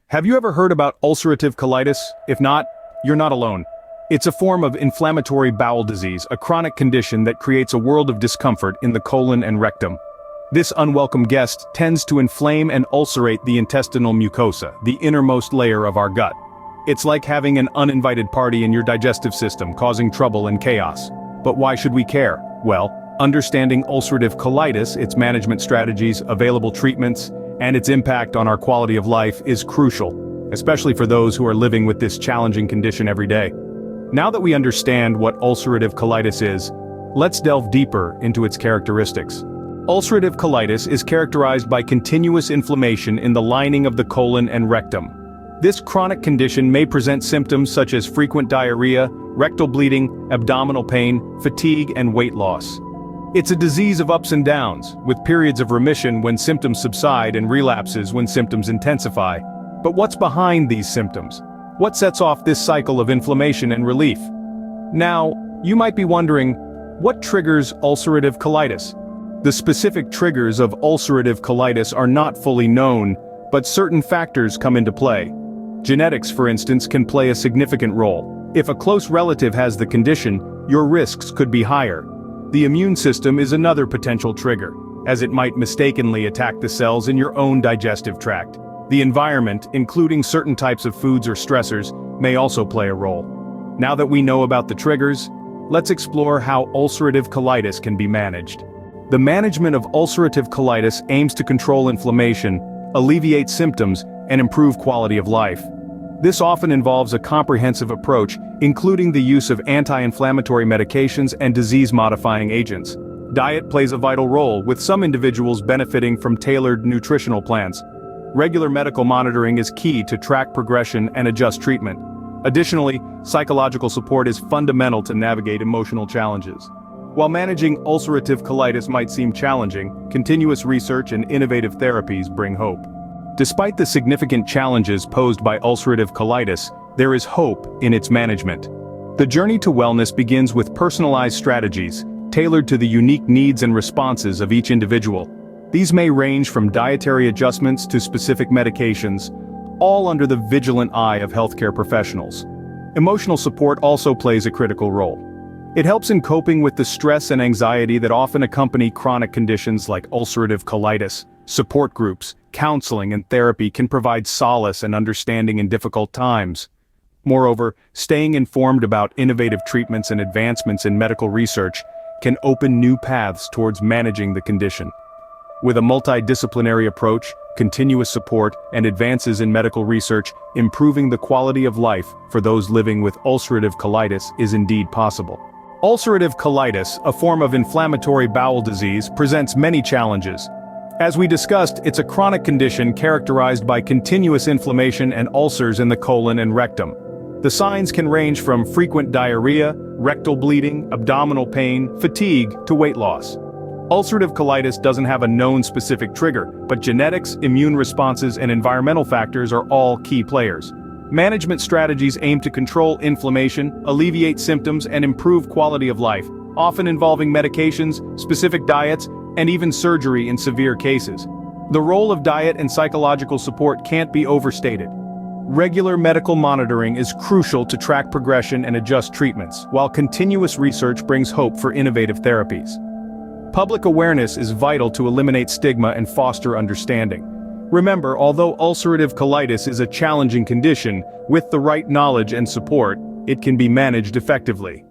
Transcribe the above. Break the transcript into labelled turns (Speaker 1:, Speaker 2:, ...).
Speaker 1: Have you ever heard about ulcerative colitis? If not, you're not alone. It's a form of inflammatory bowel disease, a chronic condition that creates a world of discomfort in the colon and rectum. This unwelcome guest tends to inflame and ulcerate the intestinal mucosa, the innermost layer of our gut. It's like having an uninvited party in your digestive system, causing trouble and chaos. But why should we care? Well, understanding ulcerative colitis, its management strategies, available treatments, and its impact on our quality of life is crucial, especially for those who are living with this challenging condition every day. Now that we understand what ulcerative colitis is, let's delve deeper into its characteristics. Ulcerative colitis is characterized by continuous inflammation in the lining of the colon and rectum. This chronic condition may present symptoms such as frequent diarrhea, rectal bleeding, abdominal pain, fatigue, and weight loss. It's a disease of ups and downs, with periods of remission when symptoms subside and relapses when symptoms intensify. But what's behind these symptoms? What sets off this cycle of inflammation and relief? Now, you might be wondering, what triggers ulcerative colitis? The specific triggers of ulcerative colitis are not fully known, but certain factors come into play. Genetics, for instance, can play a significant role. If a close relative has the condition, your risks could be higher. The immune system is another potential trigger, as it might mistakenly attack the cells in your own digestive tract. The environment, including certain types of foods or stressors, may also play a role. Now that we know about the triggers, let's explore how ulcerative colitis can be managed. The management of ulcerative colitis aims to control inflammation, alleviate symptoms, and improve quality of life. This often involves a comprehensive approach, including the use of anti-inflammatory medications and disease-modifying agents. Diet plays a vital role, with some individuals benefiting from tailored nutritional plans. Regular medical monitoring is key to track progression and adjust treatment. Additionally, psychological support is fundamental to navigate emotional challenges. While managing ulcerative colitis might seem challenging, continuous research and innovative therapies bring hope. Despite the significant challenges posed by ulcerative colitis, there is hope in its management. The journey to wellness begins with personalized strategies, tailored to the unique needs and responses of each individual. These may range from dietary adjustments to specific medications, all under the vigilant eye of healthcare professionals. Emotional support also plays a critical role. It helps in coping with the stress and anxiety that often accompany chronic conditions like ulcerative colitis. Support groups, counseling, and therapy can provide solace and understanding in difficult times. Moreover, staying informed about innovative treatments and advancements in medical research can open new paths towards managing the condition. With a multidisciplinary approach, continuous support, and advances in medical research, improving the quality of life for those living with ulcerative colitis is indeed possible. Ulcerative colitis, a form of inflammatory bowel disease, presents many challenges. As we discussed, it's a chronic condition characterized by continuous inflammation and ulcers in the colon and rectum. The signs can range from frequent diarrhea, rectal bleeding, abdominal pain, fatigue, to weight loss. Ulcerative colitis doesn't have a known specific trigger, but genetics, immune responses, and environmental factors are all key players. Management strategies aim to control inflammation, alleviate symptoms, and improve quality of life, often involving medications, specific diets, and even surgery in severe cases. The role of diet and psychological support can't be overstated. Regular medical monitoring is crucial to track progression and adjust treatments, while continuous research brings hope for innovative therapies. Public awareness is vital to eliminate stigma and foster understanding. Remember, although ulcerative colitis is a challenging condition, with the right knowledge and support, it can be managed effectively.